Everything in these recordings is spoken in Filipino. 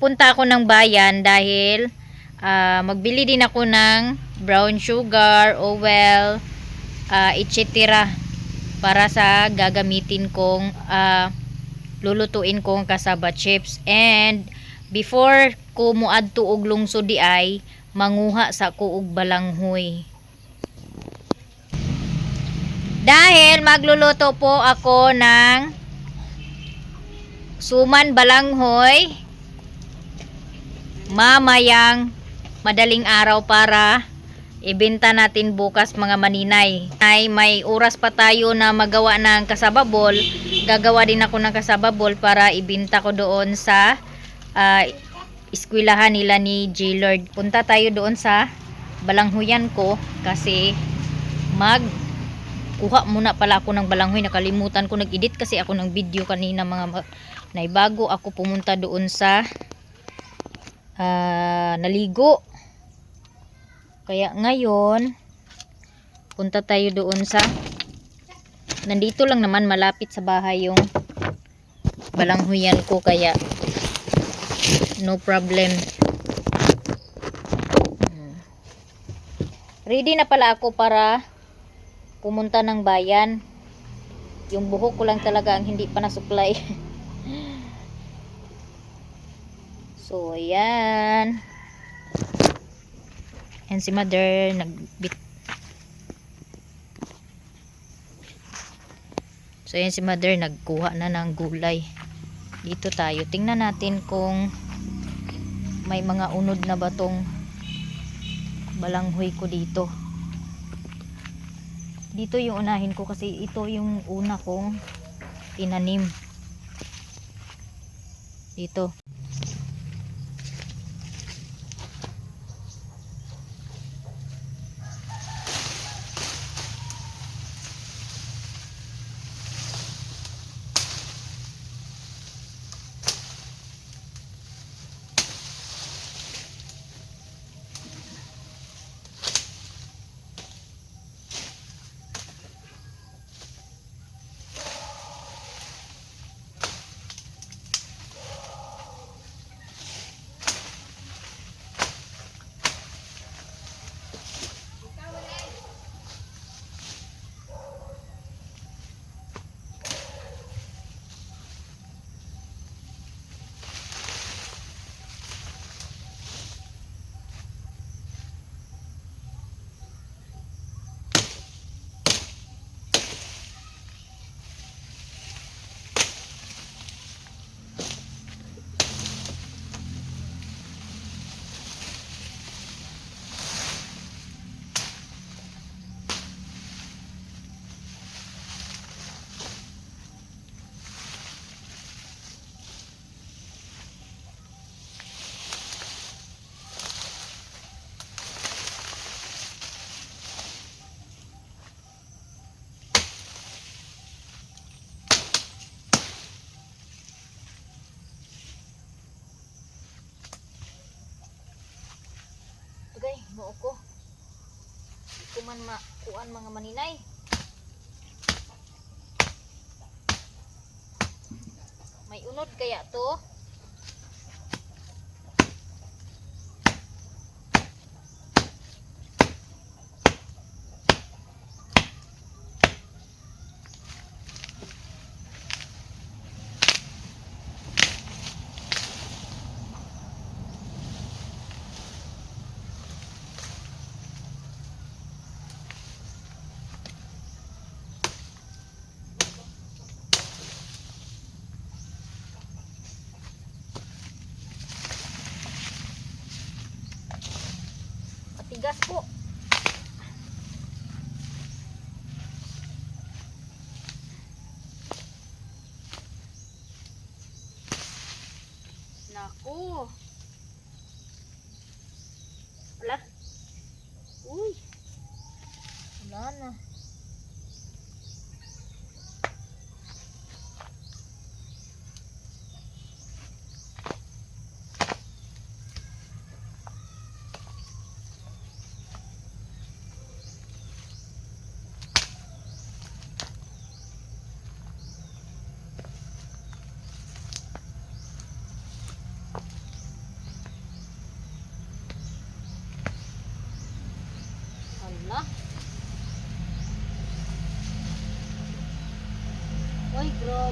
pupunta ako ng bayan dahil magbili din ako ng brown sugar, oil, etc. para sa gagamitin kong lulutuin kong kasaba chips. And before ko muadto og lungsod di ay manguha sa kuog balanghoy. Dahil magluluto po ako ng suman balanghoy mamayang madaling araw para ibenta natin bukas mga maninay. Ay may oras pa tayo na magawa ng kasababol. Gagawa din ako ng kasababol para ibenta ko doon sa eskwelahan nila ni J-Lord. Punta tayo doon sa balanghoyan ko kasi kuha muna pala ako ng balanghoy. Nakalimutan ko, nag-edit kasi ako ng video kanina mga naibago ako pumunta doon sa naligo. Kaya ngayon punta tayo doon sa nandito lang naman malapit sa bahay yung balanghoyan ko, kaya no problem. Ready na pala ako para pumunta ng bayan. Yung buhok ko lang talaga ang hindi pa nasuklay. So ayan. And si mother So ayan si mother nagkuha na ng gulay. Dito tayo. Tingnan natin kung may mga unod na batong balanghoy ko dito. Dito yung unahin ko kasi ito yung una kong tinanim. Dito. Okay, mo ko. Di ko man makuan mga maninay. May unod kaya to? Matigas po. Naku. Wala. Uy. Wala na.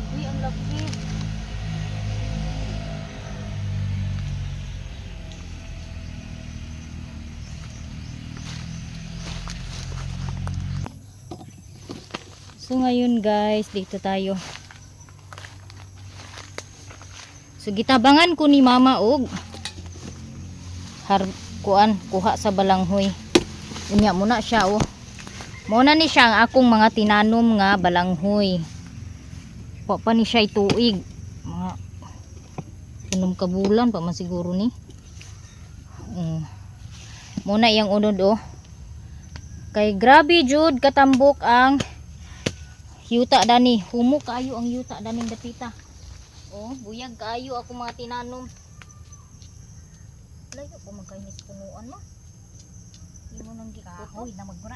Grabe, ang laki. So ngayon guys, dito tayo. So gitabangan ko ni mama og kuha sa balanghoy. Unya muna siya oh. Muna ni siya ang akong mga tinanom nga balanghoy. Pa ni siya ituig. Mga unong kabulan pa man siguro ni. Muna iyang unod oh. Kay grabe jud katambok ang yuta dani. Humo kaayo ang yuta daning dapita. Oh, buyag kaayo ako mga tinanom. Layo ko magkainis punuan mo. Imo nang gikahoy na magmura.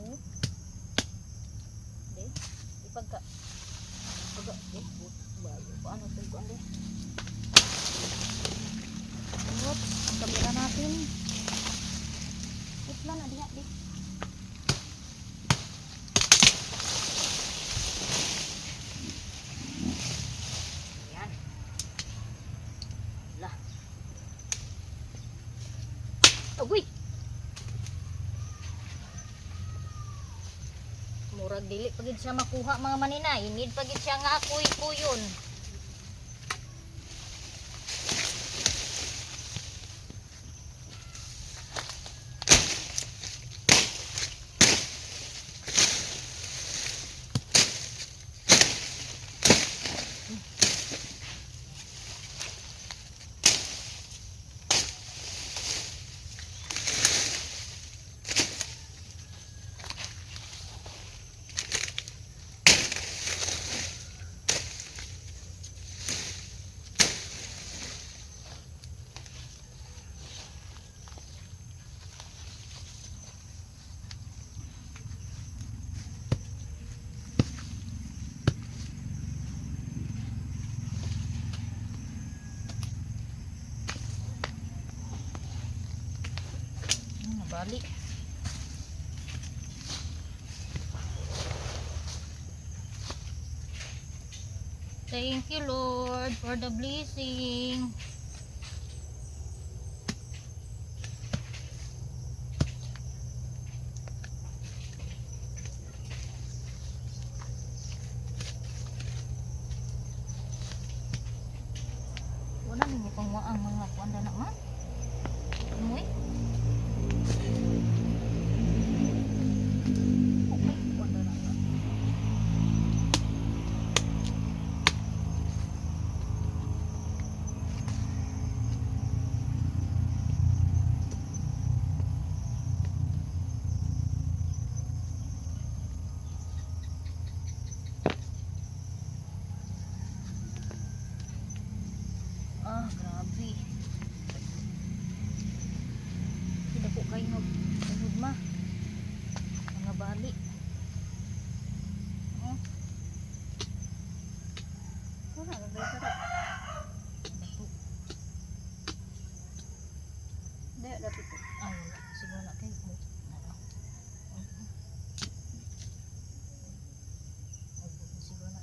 Oh. De, ipagka. Bayo paano to ko ande. Oops, ang kamera natin. Itla na diha di. Uy. Murag dili pagid siya makuha mga manina, inid pagid siya nga kuy-kuyon. Balik. Thank you Lord for the blessing. Wala mo pang waang mga kuanda na man. Umuwi. Grabe. Tidak po kayo mag-unod ma. Mga bali. Wala, gagay sarap. Dato. Daya, dapat po. Ay, wala. Siguro na kayo. Siguro na.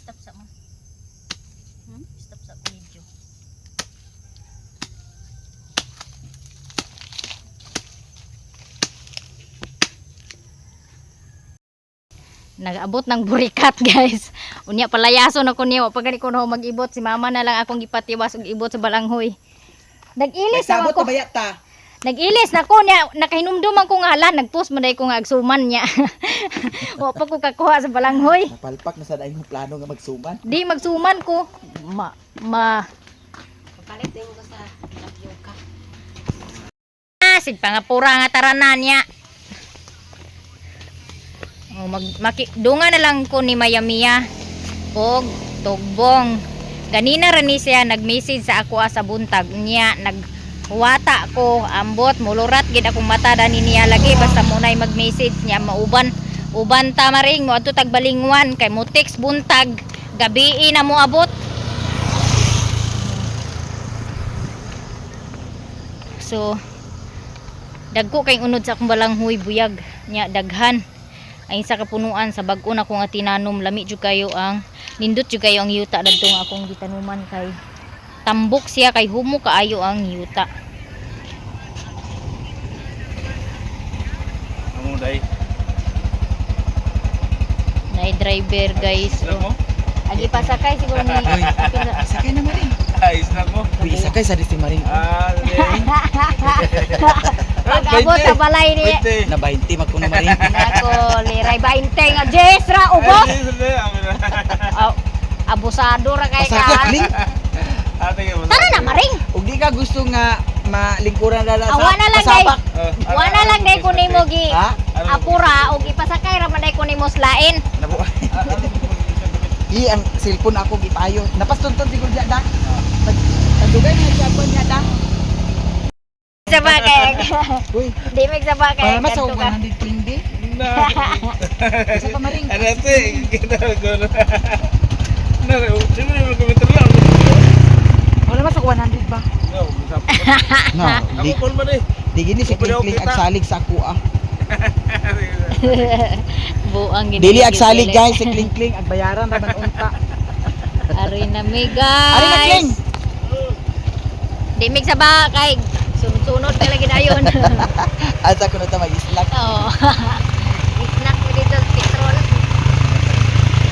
Stop sa mo. Stop sa video. Nag-abot ng burikat guys. Unya palayason ako niya. Pag gani ko na mag-ibot, si mama na lang akong gipatiwas og ibot sa balanghoy. Nag-ilis ako. Nag-ilis na ko niya, nakahinumduman ko nga hala, nag-post mo dahil ko nga agsuman niya. Wa pa ko kakuha sa balanghoy. Napalpak na sa daing plano nga magsuman. Di magsuman ko. Palit din ko sa tapioca. Sig pangapura nga taranan niya. Oh, dunga na lang ko ni Mayamiya og tugbong. Ganina ra ni siya nag-message sa ako sa buntag niya, naghuwata ko ambot mulurat gid akong mata dani niya lagi basta munay mag-message niya uban tamaring mo adto tag balingwan kay mo text buntag gabi na mo abot. So dagko kay unod sa akong balanghoy buyag nya daghan. Ay sa kapunuan sa bag-o na ko nga tinanom, lami jud kayo ang nindot jud kayo ang yuta dadto nga akong gitanuman kay tambok siya kay humo kaayo ang yuta. Amo dai. Nay driver guys. Mo? Agi pasakay siguro ni Sakay na Maring. Ayos na mo. Uy, sakay sa di si Maring. pag-abot sa balay ni Wait. Na 20 magkuno Maring. nako liray 20 nga jesra ubos. Abusado ra kay Pasakay ka. kling. Tara na maring. Ug di ka gusto nga malingkuran na sa Awa na lang pasabak. Wala lang day ko nimo gi Ha? apura og ipasakay ra man day ko nimo slain. Nabu. Di ang cellphone ako gipayo. Napastunton siguro diya da. Tadugay na siya ko niya da. Sa bagay. Uy, Di mig sa bagay. para mas Ganto ka. 100 kling di. Isa pa Maring. Ano te? Kita ko na. Nare, sino yung komentar lang? Wala mas 100 ba? No, Ako kon man eh. di gini si Pwede ako kling kita. ag salig sa kuha. Buang gini. Dili ag salig guys, si kling ag bayaran ra man unta. Ari na mi guys. Ari na kling. Di mig sa bagay. Sunod-sunod ka lagi dayon. Asa ko na ta mag-snack. Oo. Snack mo dito petrol.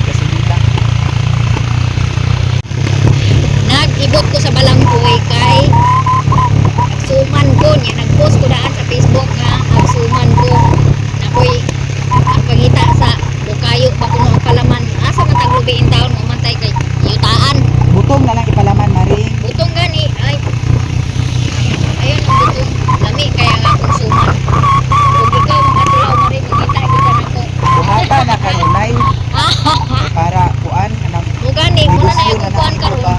Kasi dila. Nag-ibot ko sa balanghoy kay agsuman ko niya. Nag-post ko daan sa Facebook nga agsuman ko. Nakoy ang pagita sa bukayo ba kuno ang palaman. Asa man taglubi in town umantay kay yutaan. Butong na lang ipalaman Maring. Butong gani ay ayun ang butong. Lami kaya nga akong suman. Kung ikaw makatulaw mo rin makita kita nako. Bumata na kanunay para kuan kanang Mo gani mo na negosyo na na kuan nang karon. ba.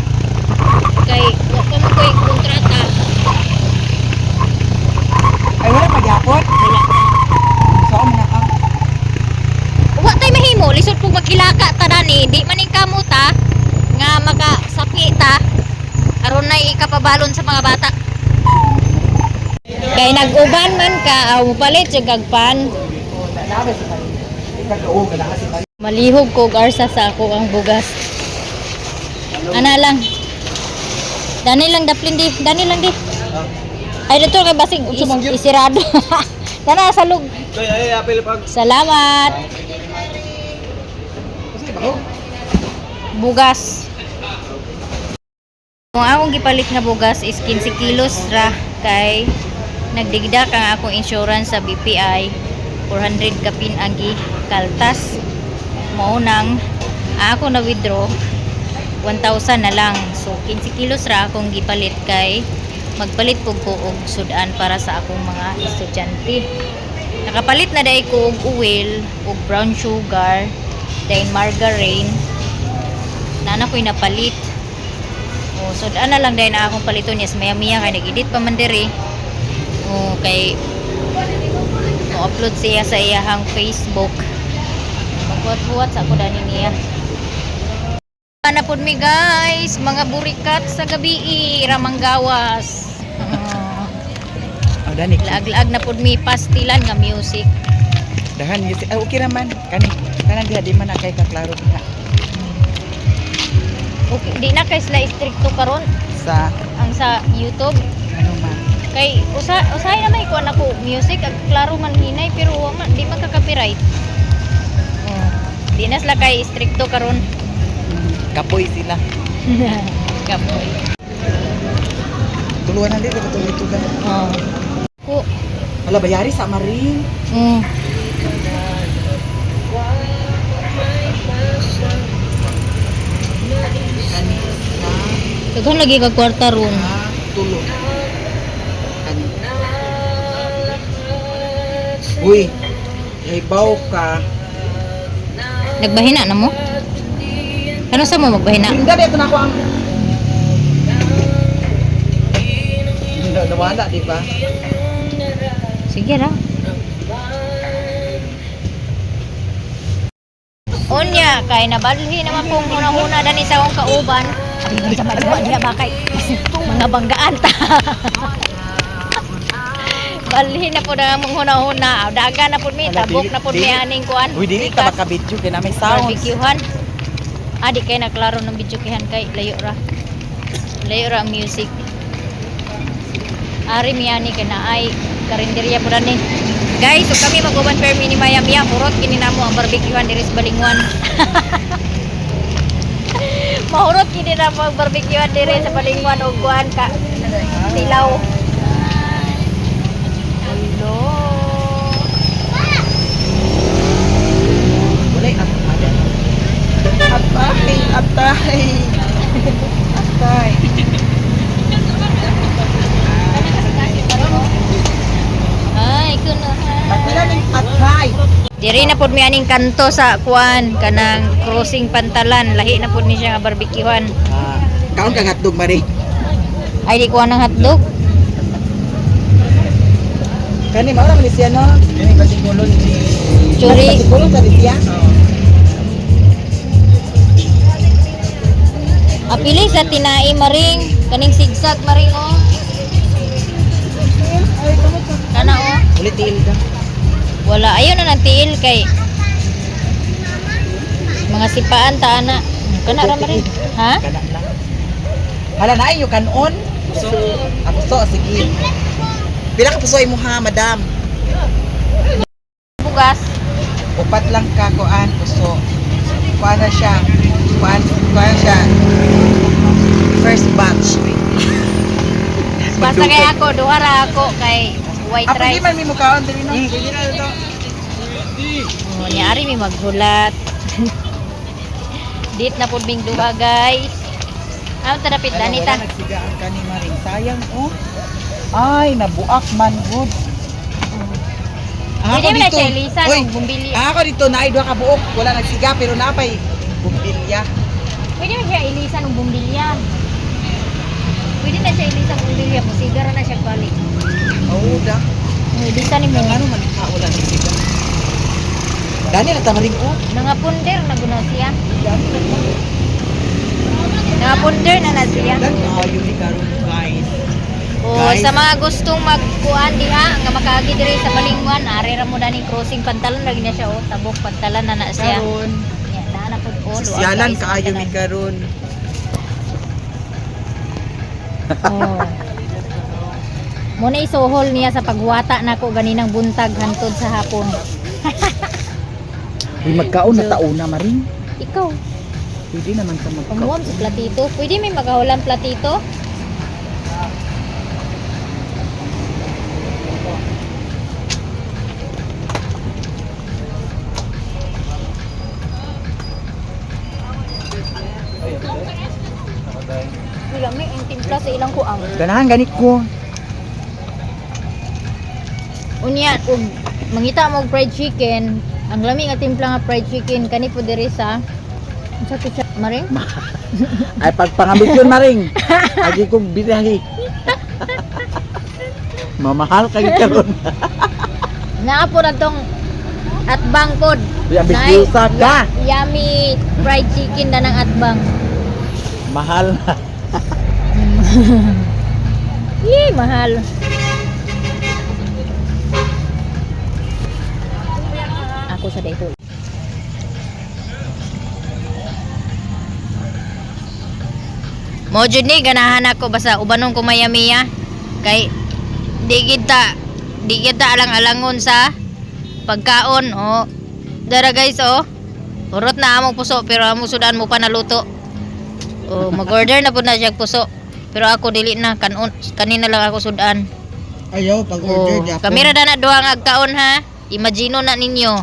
Kay wa pa mo koy kontrata. Ay wala pagyapon. Wala na. So man na ang Wa tay mahimo lisod pug magilaka ta dani di maning kamuta nga makasaki ta aron nay ikapabalon sa mga bata. Kay nag-uban man ka aw palit sa gagpan. nabe si Maring. Ikagaog na kasi Maring. Malihog ko og arsa sa ako ang bugas. Ana lang. Dani lang daplin di, dani lang di. Ay dito kay basig isirado. Dana sa lug. Ay, apel pag. Salamat. Kasi bahog. Bugas. Kung akong gipalit nga bugas is 15 kilos ra kay nagdigda ka nga akong insurance sa BPI 400 kapin ang kaltas mo nang ako na withdraw 1,000 na lang. So 15 kilos ra akong gipalit kay magpalit pug ko og sudan para sa akong mga estudyante. Nakapalit na dai ko og oil, og brown sugar, then margarine. Nana ko'y napalit. O sudan na lang dai na akong paliton yes maya-maya kay nag-edit pa man diri. O kay mo-upload siya sa iyahang Facebook. Magbuhat-buhat sa ako dani niya. Na pod mi guys, mga burikat sa gabi ramang gawas. Oh, dani. Laag-laag na pod mi pastilan nga music. Dahan music. Ay okay naman. Kani kanang diha di man na kay kaklaro diha. Okay, di na kay sila stricto karon Sa ang sa YouTube. ano man. Kay usahay na may kuan ako music ag klaro man hinay pero wa man di man ka copyright. Oh, di na sila kay stricto karon. Kapoy sila. Kapoy. Tuluan na dito ito gan. Oh. Ko. Wala bayari sa Maring. Mm. Kani na Daghan lagi kag kwarta ron. tulo. Kani. Uy. Ibaw ka. Nagbahina na mo? Ano sa mo magbahina? Hindi dito na ako ang nawala, di ba? Sige ra. Onya kay nabalhi naman kung huna-huna dani sa akong kauban. Abi sa madwa diha ba kay mga banggaan ta. Balhin na po na mong huna-huna. Daga na po mi, Ala, tabok dili- na po mi dili- aning kuan. Uy, dili ta makabidyo kay na may sounds. Barbecuehan. Di kay naklaro ng video kihan kay layo ra. Layo ra ang music. Ari mi ani kay na ay karinderya po ni. Guys, so kami mag-uban permi ni Maya Mia, purot kini namo ang barbecuehan diri sa Balingwan. Mahurot kini na mo ang barbecuehan diri sa Balingwan og kuan ka tilaw. Hello. Wala ang ada. Atay, atay. Atay. Ay, kuno. Wala ning atay. Diri na pod mi aning kanto sa kuan kanang crossing pantalan, lahi na pod ni siya nga barbecuehan. Kaon kang hotdog mari. Ay di kuha ng hotdog. Kani mao ra man siya no. Kani kasi kulon si Churi. Kasi kulon sa siya. Apili sa tinai maring kaning sigsag maring oh. Kana oh. Ulit tiil ka. Wala ayo na nagtiil kay mga sipaan ta ana. Kana ra maring. Ha? Kana na. Hala na ayo kanon. So, ako so sige. Pila ka pusoy mo ha, madam? Bugas. Upat lang ka kuan puso. Kuan na siya. Kuan siya. First batch. Basta kay ako duha ra ako kay white Apo di rice. man mi mo kaon diri no. Pwede na to. Oh, niari mi maghulat. Dit na pud ming duha guys. Ano ta dapit danita? Nagsiga ang kani maring sayang oh. Ay, nabuak man good. Pwede mo na siya ilisan Uy, ng bumbilya. ako dito na duha ka buok, wala nagsiga pero napay bumbilya. Pwede mo siya ilisan ng bumbilya. Pwede na siya ilisan ng bumbilya. Musigara na siya balik. Oh, da. Ilisan ni mo. Ano man ka wala nagsiga. Dani na tamaring oh. Nangapunder na guna siya. Nangapunder na siya. Dan kayo ni karon guys. O Guys. sa mga gustong magkuan diha nga makaagi diri sa Balingwan, ari ra mo daning crossing pantalon lagi na siya oh, tabok pantalan na siya. Karon. Yan na na pud oh. Sosyalan kaayo mi karon. Oh. Muna isuhol niya sa pagwata nako ganinang buntag hantod sa hapon. Uy, magkaon na tauna maring. Ikaw, Pwede naman ka magkaon. pamuam sa platito. Pwede may magahulang platito? Wala may ang timpla sa ilang kuang. Ganahan ganit ko. Unya, ug mangita mo og fried chicken, ang lami nga timpla nga fried chicken kani po diri sa unsa to siya maring? Ay pagpangambit yun maring. Agi kong birahi. Mamahal kay karon. Naa po na tong atbang pod. Uy, ambisyosa ka. Yummy fried chicken na ng atbang. Mahal na. Yee, mahal. Ako sa dito. Mo jud ni ganahan ako basta ubanon ko mayamiya kay di kita alang-alangon sa pagkaon oh. Dara guys oh. Urot na among puso pero among sudan mo pa naluto. Oh, mag-order na pud na siya puso. Pero ako dili na kanina lang ako sudan. Ayaw pag-order Oh, kamera na duha nga agkaon ha. Imagino na ninyo.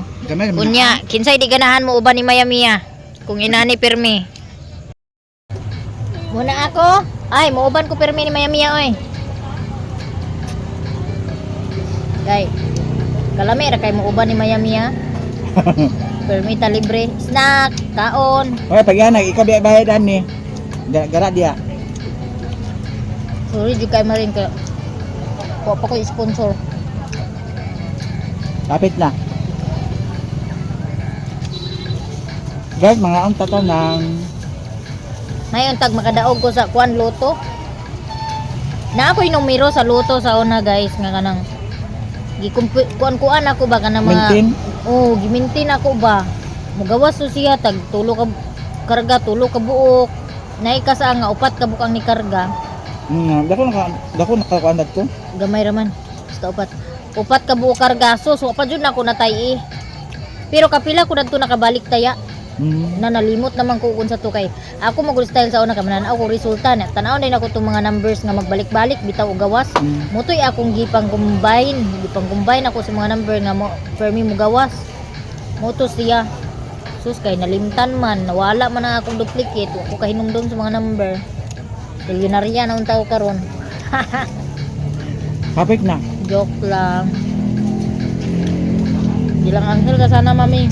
Unya, kinsay di ganahan mo uban ni Mayamiya? Kung inani pirmi. Muna ako. Ay, muuban ko pirmi ni Mayamiya oy. Kay kalami ra kay muuban ni Mayamiya. Pirmi ta libre. Snack, kaon. Oy, pag yan, ikaw bayadan ni. Gara dia. Sorry, di kay marin ka. Kuha pa ko sponsor. Kapit na. Guys, mga ang tatanang. Ngayon tag makadaog ko sa kuan loto. Na ako yung numero sa loto sa una guys nga kanang kuan ako ba kana mga Maintain? oh gimintin ako ba mugawas so siya tag tulo ka karga tulo ka buok nay ka sa nga upat ka bukang ni karga Dako nakakuandat ko. gamay raman basta upat ka buok karga so upat jud na ako natay pero kapila ko dadto nakabalik taya na nalimot naman ko kung sa to kay ako magul style sa una kamanan ako resulta na tanaw din ako tong mga numbers nga magbalik-balik bitaw og gawas mutoy akong gipang combine ako sa mga number nga mo for me mo gawas moto siya sus kay nalimtan man nawala man ang akong duplicate ako kahinumdum sa mga number milyonarya na unta ko karon Perfect na. joke lang bilang angel ka sana mami.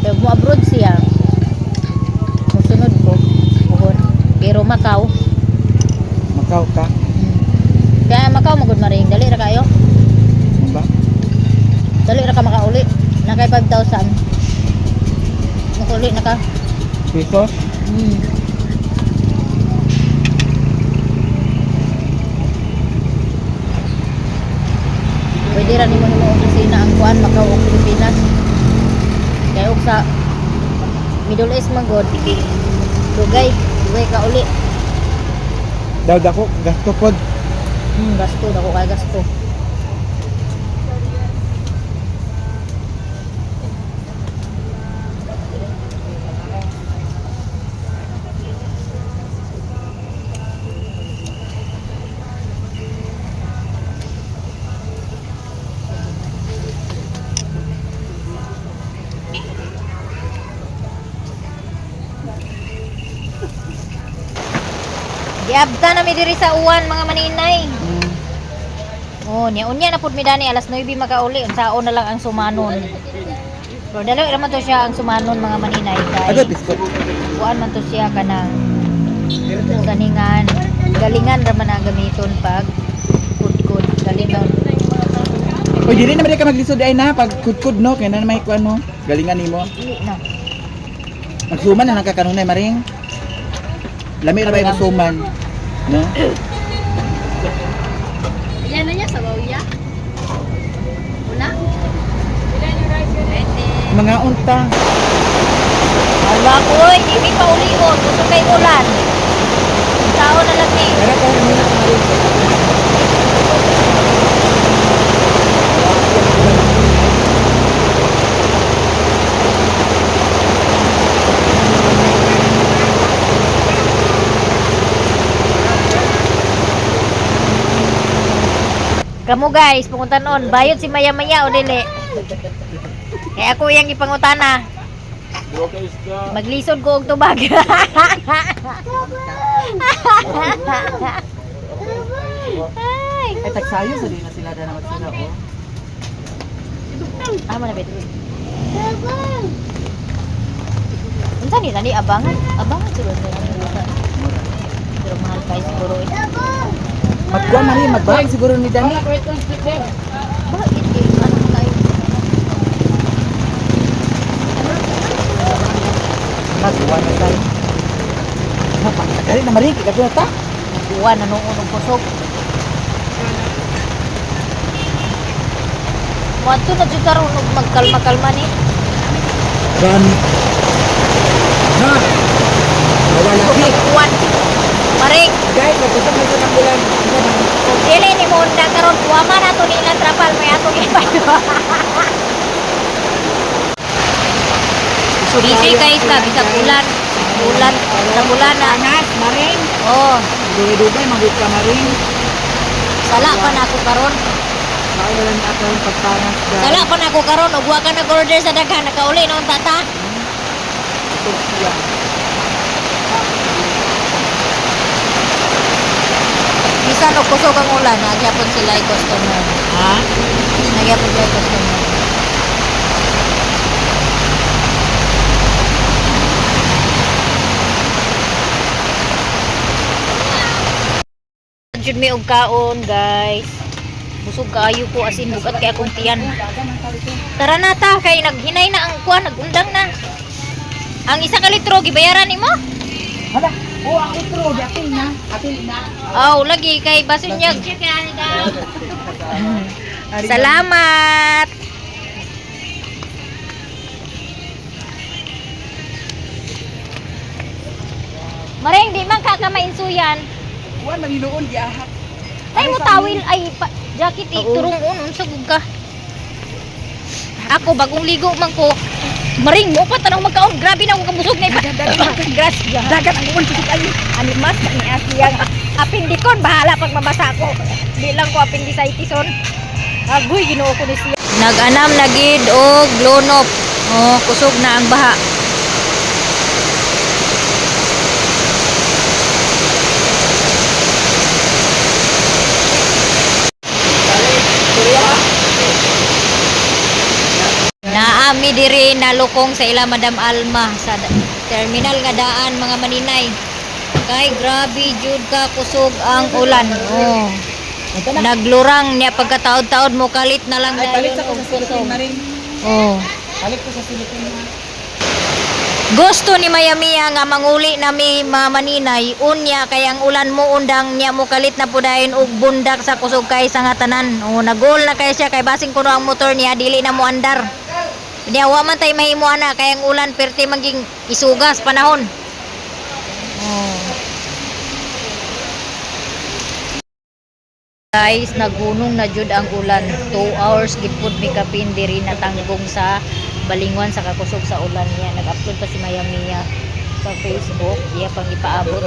Pero mo abroad siya. Musunod ko. Buhon. Pero Macau. Makaw ka. Kaya Macau magud maring. Dali ra kayo. Ano ba? Dali ra ka makauli. Nakay 5,000. Makauli na ka. Pesos? Pwede ra nimo nimo opisina ang kuan Macau ug Pilipinas. Kaya og sa Middle East man god. Dugay ka uli. Daw dako gasto pod. Gasto dako kay gasto. Giabta na mi diri sa uwan mga maninay. Oh, unya na pud mi dani alas 9 makauli unsaon na lang ang sumanon. Pero dali ra man to siya ang sumanon mga maninay Ano kay biskot? kuan man to siya kanang galingan ra man ang gamiton pag kudkod galingan. Oy, dili na man ka maglisod ay na pag kudkod no kay na may kuan no. Galingan nimo. Dili na. Magsuman na nakakanunay maring. Lami ra ba magsuman? No? Yan na niya sa bawya. Una? Mga unta. Ala ko oy, di pa ulion, gusto kay ulan. Tao na lang ni. Kaya ko ni na maring. Kamu guys, pangutanon, bayad si Maya Maya o dili? Kaya ako yang ipangutana. Maglisod ko og tubag. Ay, Ay tagsayo sa di na sila na magsila oh. amo na bet. Unsa ni tani abangan? Abangan siguro sa. Pero mahal kay siguro. Magkuan maring magbahay siguro ni Dani. Bakit ano tayo? Magkuan na tayo. Dali na maring kita ta. Buwan na nung unong kusog. Wato na dyan karoon magkalma-kalma ni. Gan. Na. Wala ki. Buwan. Maring. Guys, magkusap na sa bulan. Kung dili ni mo na karoon, tuwama na ito ni ilang trapal. May ato ni Payo. Busy guys ka, bisa bulan. Sa bulan na. Panas, maring. Oh, Dugay-dugay magud ka maring. sala pa na ako karon. Mao na lang ako yung pagpanas. Sala pa na ako karon. Ug wa ka nag-order sa daghan. Nakauli na ang tata. Ito siya. Bisan og kusog ang ulan, nagyapon sila ay customer. Ha? Nagyapon sila ay customer. Jud mi og kaon, guys. Busog kaayo ko asin bugat kay akong tiyan. Tara na ta kay naghinay na ang kuan, nagundang na. Ang isa ka litro gibayaran nimo? Hala. Oh, ang utro, apil na. Apil na. Oh, lagi kay basunyag. Salamat. Maring di man ka mainsuyan. Kuan maninuon giahak. Ay mo tawil ay jacket turong unsa gud ka. Ako bagong ligo man ko. Maring mo pa tanong magkaon, grabe na akong kabusog na grasya. Dagat ang kuan kusog ayo. Ani mas ni asiyang apindikon bahala pag mabasa ko. Di lang ko appendicitis-on. Agoy Ginoo ko ni siya. Nag-anam na gid og glonop. Oh, kusog na ang baha. Naami diri nalukong sa ila Madam Alma sa terminal nga daan mga maninay. Kay grabe jud ka kusog ang ulan. Oh. Naglurang niya pagkataod-taod mo kalit na lang Ay palit sa ko og sa silipin kusog. maring. Oh. Palit ko sa silipin na. Gusto ni Mayamiya nga manguli na mi mga maninay unya kay ang ulan mo undang niya mo kalit na pudayon og bundak sa kusog kay sa nga tanan. Oh, nagol na kay siya kay basing kuno ang motor niya dili na mo andar. Niya wa man tay mahimuan na kay ang ulan perti maging isugas panahon. Oh. Guys, nagunong na jud ang ulan. 2 hours gipud mi kapin diri natanggong sa Balingwan sa kakusog sa ulan niya. Nag-upload pa si Mayamiya sa Facebook. Iya pang ipaabot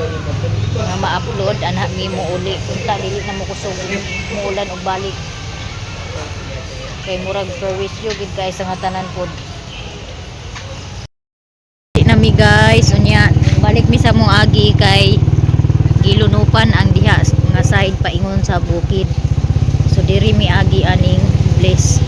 nga ma-upload ana mi mo uli. Unta dili na mo kusog mo ulan og balik. Kay murag perwisyo gid guys ang tanan pod. Di na mi guys unya balik mi sa mong agi kay gilunupan ang diha nga side paingon sa bukid. So diri mi agi aning Bliss.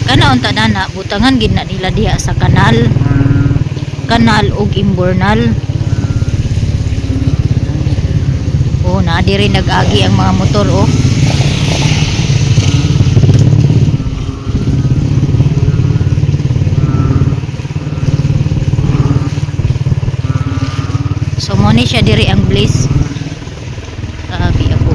Kana unta na butangan gid na nila diha sa kanal ug imbornal. Oh, na diri nag-agi ang mga motor oh. So mo ni siya diri ang Bliss. Kaabi ako.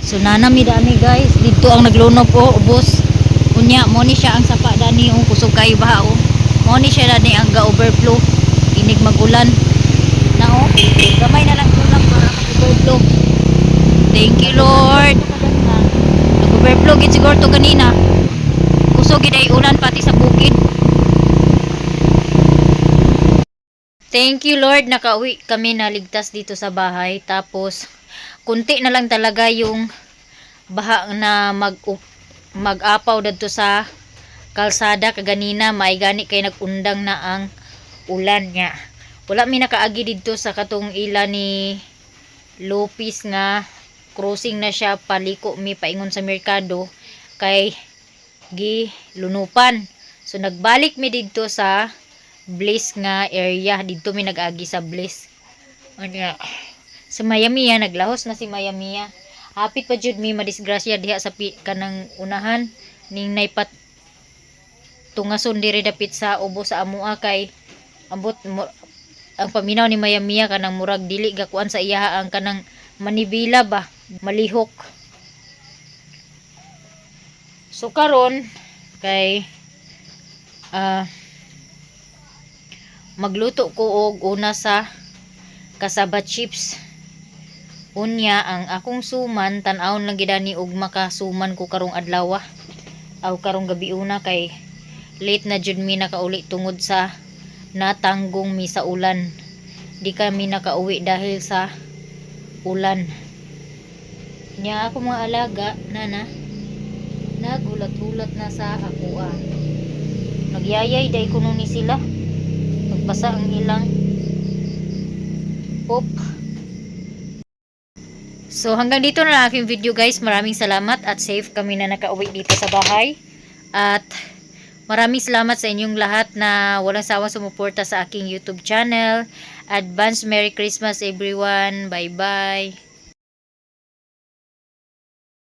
So nanami dani guys, dito ang naglunop oh, ubos. Kunya mo ni siya ang sapa dani oh, kusog kay baha oh. Mo ni siya dani ang ga-overflow. Inig magulan. Na oh, gamay na lang tulak para mag-overflow. Thank you Lord. Nag-overflow gid siguro to kanina. Kusog gid ay ulan pati sa bukid. Thank you Lord, nakauwi kami, naligtas dito sa bahay. Tapos kunti na lang talaga yung baha na mag-apaw dadto sa kalsada kaganina. May gani kay nagundang na ang ulan niya. Wala mi nakaagi dito sa katong ila ni Lopez nga crossing na siya, paliko mi paingon sa merkado kay gilunupan. So nagbalik mi dito sa Bliss nga area, dito mi nag-agi sa Bliss. Anya sa Mayamiya, naglahos na si Mayamiya. Hapit pa jud mi madisgrasya diha sa kanang unahan ning naipat tungason diri dapit sa ubo sa amua kay ambot ang paminaw ni Mayamiya kanang murag dili gakuan sa iya ang kanang manibila ba, malihok. So karon kay magluto ko og una sa kasaba chips. Unya ang akong suman tan-awon lang gid ani og makasuman ko karong adlaw aw karong gabi una kay late na jud mi nakauli tungod sa natanggong mi sa ulan. Di kami nakauwi dahil sa ulan. Nya ako mga alaga nana nagulat-ulat na sa ako Nagyayay day kuno ni sila. Nagbasa ang ilang pop. So hanggang dito na lang aking video guys. Maraming salamat at safe kami na nakauwi dito sa bahay. At maraming salamat sa inyong lahat na walang sawang sumuporta sa aking YouTube channel. Advance Merry Christmas everyone. Bye bye.